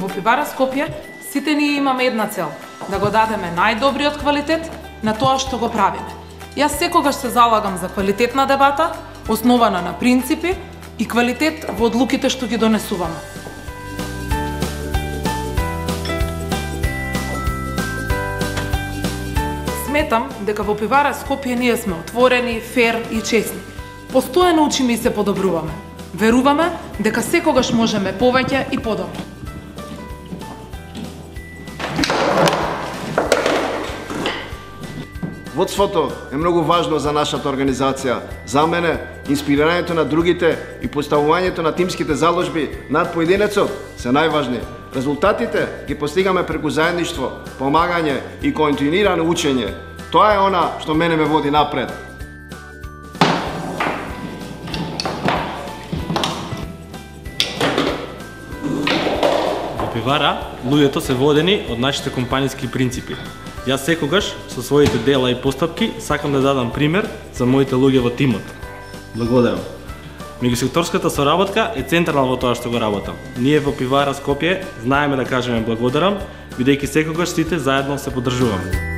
во Пивара Скопје сите ние имаме една цел, да го дадеме најдобриот квалитет на тоа што го правиме. Јас секогаш се залагам за квалитетна дебата, основана на принципи и квалитет во одлуките што ги донесуваме. Сметам дека во Пивара Скопје ние сме отворени, фер и честни. Постојано учиме и се подобруваме. Веруваме дека секогаш можеме повеќе и подобро. Водството е многу важно за нашата организација. За мене, инспирирањето на другите и поставувањето на тимските заложби над поединецот се најважни. Резултатите ги постигаме преку заедништво, помагање и континуирано учење. Тоа е она што мене ме води напред. Во Пивара, луѓето се водени од нашите компаниски принципи. Јас секогаш, со своите дела и постапки, сакам да дадам пример за моите луѓе во тимот. Благодарам. Меѓусекторската соработка е централна во тоа што го работам. Ние во Пивара Скопје знаеме да кажеме благодарам, бидејќи секогаш сите заедно се поддржуваме.